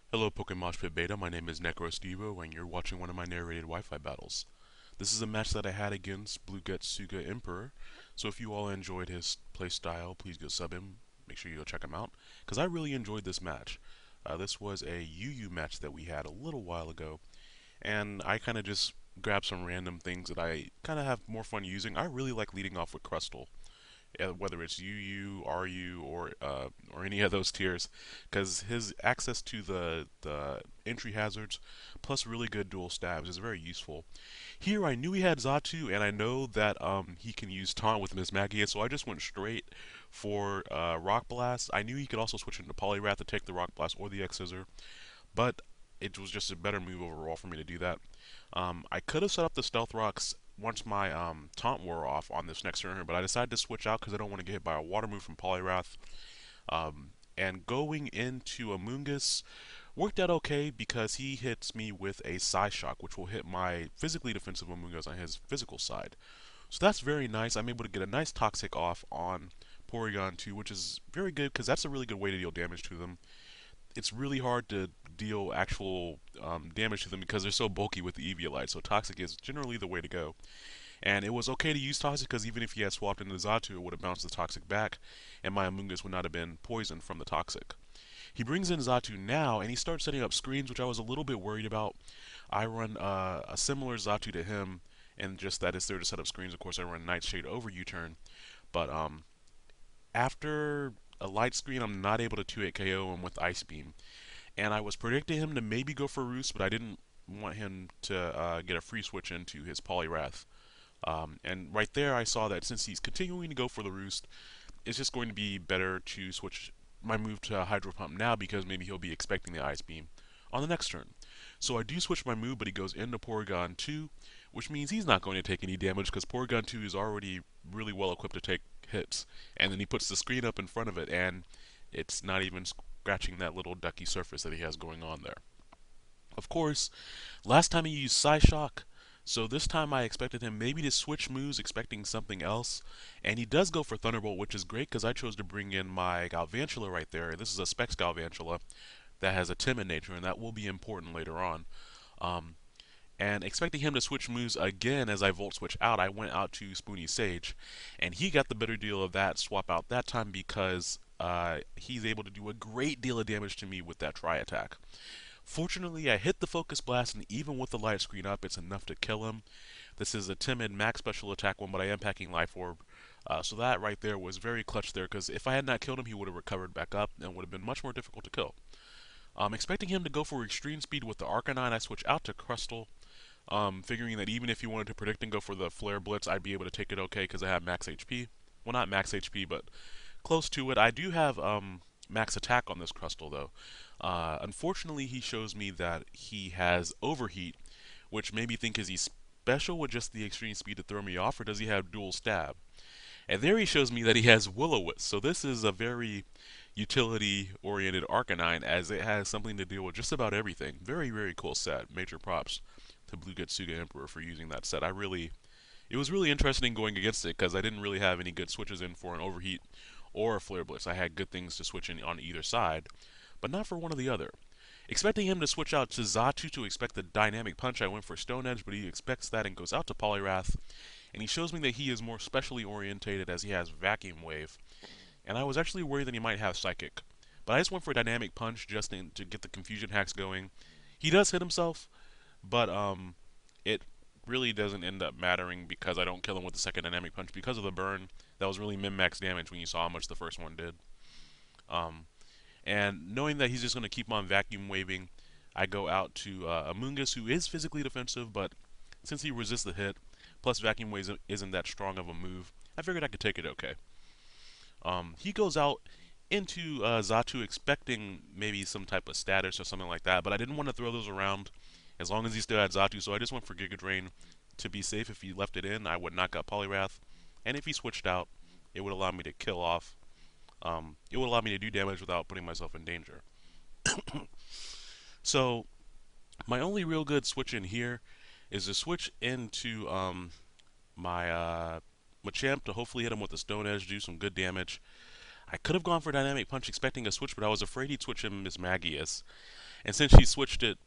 Hello Pokemoshpitbeta, my name is Necrostevo and you're watching one of my narrated Wi-Fi battles. This is a match that I had against BlueGetsugaEmperor, so if you all enjoyed his playstyle, please go sub him, make sure you go check him out, because I really enjoyed this match. This was a UU match that we had a little while ago, and I kind of just grabbed some random things that I kind of have more fun using. I really like leading off with Crustle, whether it's UU, RU, or any of those tiers, because his access to the entry hazards plus really good dual stabs is very useful. Here I knew he had Zatu, and I know that he can use Taunt with Miss Magia, so I just went straight for Rock Blast. I knew he could also switch into Poliwrath to take the Rock Blast or the X Scissor, but it was just a better move overall for me to do that. I could have set up the Stealth Rocks once my taunt wore off on this next turn, but I decided to switch out because I don't want to get hit by a water move from Poliwrath. And going into Amoonguss worked out okay because he hits me with a Psy Shock, which will hit my physically defensive Amoonguss on his physical side. So that's very nice. I'm able to get a nice Toxic off on Porygon 2, which is very good because that's a really good way to deal damage to them. It's really hard to deal actual damage to them because they're so bulky with the Eviolite, so Toxic is generally the way to go. And it was okay to use Toxic because even if he had swapped into Zatu, it would have bounced the Toxic back, and my Amoonguss would not have been poisoned from the Toxic. He brings in Zatu now, and he starts setting up screens, which I was a little bit worried about. I run a similar Zatu to him, and just that is there to set up screens. Of course, I run Nightshade over U-turn, but after a light screen, I'm not able to 2-hit KO him with Ice Beam. And I was predicting him to maybe go for Roost, but I didn't want him to get a free switch into his Poliwrath. And right there, I saw that since he's continuing to go for the Roost, it's just going to be better to switch my move to Hydro Pump now because maybe he'll be expecting the Ice Beam on the next turn. So I do switch my move, but he goes into Porygon 2, which means he's not going to take any damage because Porygon 2 is already really well equipped to take hits. And then he puts the screen up in front of it, and it's not even scratching that little ducky surface that he has going on there. Of course, last time he used Psyshock, so this time I expected him maybe to switch moves, expecting something else. And he does go for Thunderbolt, which is great because I chose to bring in my Galvantula right there. This is a Specs Galvantula that has a timid nature, and that will be important later on. Um, and expecting him to switch moves again as I Volt Switch out, I went out to Spoony Sage. And he got the better deal of that swap out that time because he's able to do a great deal of damage to me with that Tri Attack. Fortunately, I hit the Focus Blast, and even with the light screen up, it's enough to kill him. This is a timid max special attack one, but I am packing Life Orb. So that right there was very clutch there, because if I had not killed him, he would have recovered back up and would have been much more difficult to kill. Expecting him to go for extreme speed with the Arcanine, I switch out to Crustle, figuring that even if he wanted to predict and go for the Flare Blitz, I'd be able to take it okay because I have max HP. Well, not max HP, but close to it. I do have max attack on this Crustle, though. Unfortunately, he shows me that he has Overheat, which made me think, is he special with just the extreme speed to throw me off, or does he have dual stab? And there he shows me that he has Will-O-Wisp. So this is a very utility-oriented Arcanine, as it has something to deal with just about everything. Very, very cool set. Major props to BlueGetsugaEmperor for using that set. It was really interesting going against it because I didn't really have any good switches in for an Overheat or a Flare Blitz. I had good things to switch in on either side, but not for one or the other. Expecting him to switch out to Zatu to expect the Dynamic Punch, I went for Stone Edge, but he expects that and goes out to Poliwrath. And he shows me that he is more specially orientated as he has Vacuum Wave. And I was actually worried that he might have Psychic. But I just went for a Dynamic Punch just to get the Confusion hacks going. He does hit himself, but it really doesn't end up mattering because I don't kill him with the second Dynamic Punch because of the burn. That was really min-max damage when you saw how much the first one did. Um, and knowing that he's just going to keep on vacuum waving, I go out to Amoonguss, who is physically defensive, but since he resists the hit, plus vacuum wave isn't that strong of a move, I figured I could take it okay. He goes out into Zatu expecting maybe some type of status or something like that, but I didn't want to throw those around as long as he still had Zatu, so I just went for Giga Drain to be safe. If he left it in, I would knock out Poliwrath, and if he switched out, it would allow me to kill off. It would allow me to do damage without putting myself in danger. So my only real good switch in here is to switch into my Machamp to hopefully hit him with the Stone Edge, do some good damage. I could have gone for Dynamic Punch expecting a switch, but I was afraid he'd switch him Miss Magius. And since he switched in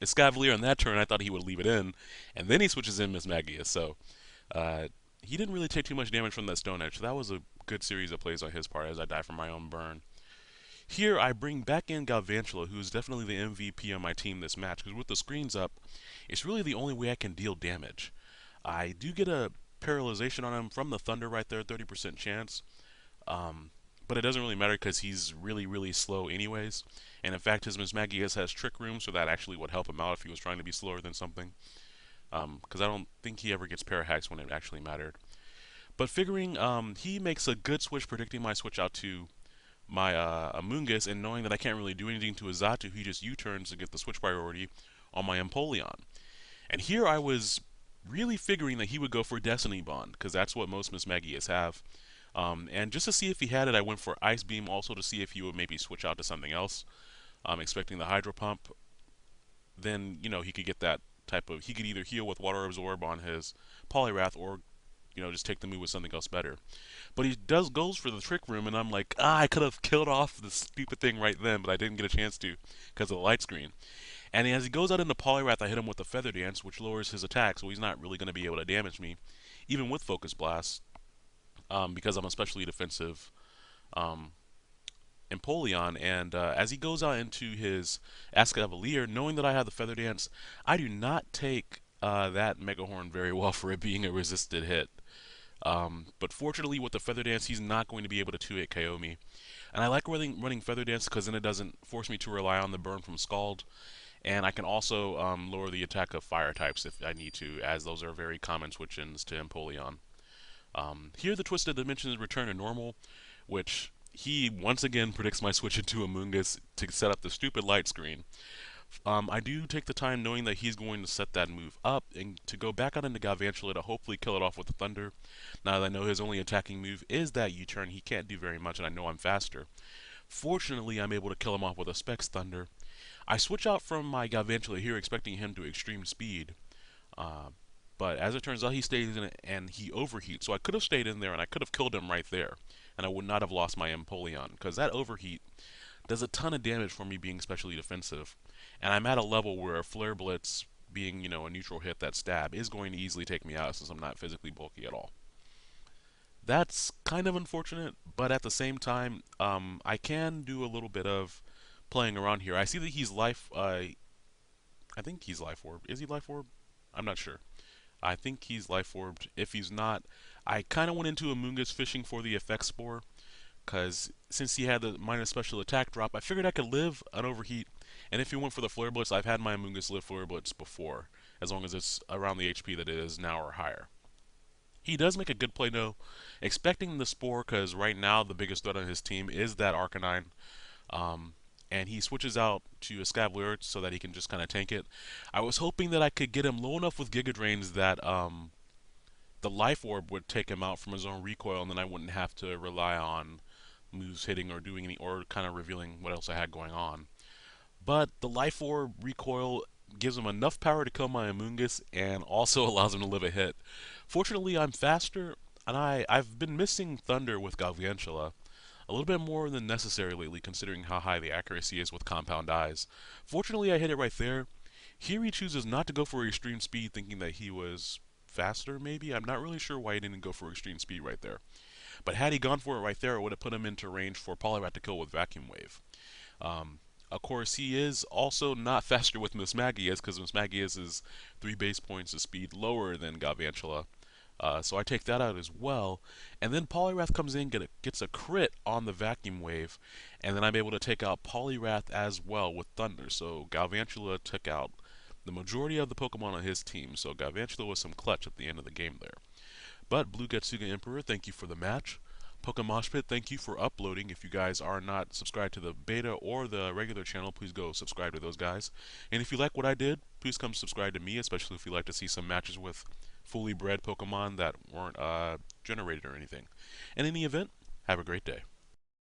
Escavalier on that turn. I thought he would leave it in, and then he switches in Miss Magius. So uh, he didn't really take too much damage from that Stone Edge. So that was a good series of plays on his part as I die from my own burn. Here I bring back in Galvantula, who is definitely the MVP on my team this match, because with the screens up, it's really the only way I can deal damage. I do get a paralyzation on him from the Thunder right there, 30% chance. Um, but it doesn't really matter because he's really, really slow anyways. And in fact, his Miss Magius has Trick Room, so that actually would help him out if he was trying to be slower than something. Because I don't think he ever gets Parahacks when it actually mattered. But figuring he makes a good switch, predicting my switch out to my Amoonguss, and knowing that I can't really do anything to his Xatu, he just U-turns to get the switch priority on my Empoleon. And here I was really figuring that he would go for Destiny Bond, because that's what most Miss Magius have. And just to see if he had it, I went for Ice Beam also to see if he would maybe switch out to something else. Expecting the Hydro Pump. Then, he could get that type of. He could either heal with Water Absorb on his Poliwrath or, just take the move with something else better. But he goes for the Trick Room, and I'm like, I could have killed off this stupid thing right then, but I didn't get a chance to because of the light screen. And as he goes out into Poliwrath, I hit him with a Feather Dance, which lowers his attack, so he's not really going to be able to damage me, even with Focus Blast, because I'm especially defensive um, Empoleon. And as he goes out into his Escavalier, knowing that I have the Feather Dance, I do not take that Mega Horn very well for it being a resisted hit. But fortunately, with the Feather Dance, he's not going to be able to 2-hit KO me. And I like running Feather Dance because then it doesn't force me to rely on the burn from Scald. And I can also lower the attack of fire types if I need to, as those are very common switch-ins to Empoleon. Here, the Twisted Dimensions return to normal, which he once again predicts my switch into Amoonguss to set up the stupid light screen. I do take the time knowing that he's going to set that move up and to go back out into Galvantula to hopefully kill it off with the Thunder. Now that I know his only attacking move is that U-turn, he can't do very much, and I know I'm faster. Fortunately, I'm able to kill him off with a Specs Thunder. I switch out from my Galvantula here expecting him to extreme speed. Uh, but as it turns out, he stays in it and he overheats. So I could have stayed in there and I could have killed him right there. And I would not have lost my Empoleon. Because that overheat does a ton of damage for me being specially defensive. And I'm at a level where a Flare Blitz being, a neutral hit, that stab, is going to easily take me out since I'm not physically bulky at all. That's kind of unfortunate, but at the same time, I can do a little bit of playing around here. I see that he's life. I think he's life orb. Is he life orb? I'm not sure. I think he's life orbed. If he's not, I kind of went into Amoonguss fishing for the effect spore, because since he had the minus special attack drop, I figured I could live an overheat. And if he went for the Flare Blitz, I've had my Amoonguss live Flare Blitz before, as long as it's around the HP that it is now or higher. He does make a good play though, expecting the Spore, because right now the biggest threat on his team is that Arcanine. Um, and he switches out to Escavalier so that he can just kind of tank it. I was hoping that I could get him low enough with Giga Drains that the Life Orb would take him out from his own recoil, and then I wouldn't have to rely on moves hitting or doing any, or kind of revealing what else I had going on. But the Life Orb recoil gives him enough power to kill my Amoonguss and also allows him to live a hit. Fortunately, I'm faster, and I've been missing Thunder with Galvantula a little bit more than necessary lately, considering how high the accuracy is with Compound Eyes. Fortunately, I hit it right there. Here he chooses not to go for extreme speed, thinking that he was faster, maybe? I'm not really sure why he didn't go for extreme speed right there. But had he gone for it right there, it would have put him into range for Poliwrath to kill with Vacuum Wave. Of course, he is also not faster with Miss Magius, because Miss Magius is 3 base points of speed lower than Galvantula. So I take that out as well. And then Poliwrath comes in, gets a crit on the Vacuum Wave, and then I'm able to take out Poliwrath as well with Thunder. So Galvantula took out the majority of the Pokemon on his team, so Galvantula was some clutch at the end of the game there. But BlueGetsugaEmperor, thank you for the match. Pokemoshpit, thank you for uploading. If you guys are not subscribed to the beta or the regular channel, please go subscribe to those guys. And if you like what I did, please come subscribe to me, especially if you like to see some matches with fully bred Pokemon that weren't generated or anything. In any event, have a great day.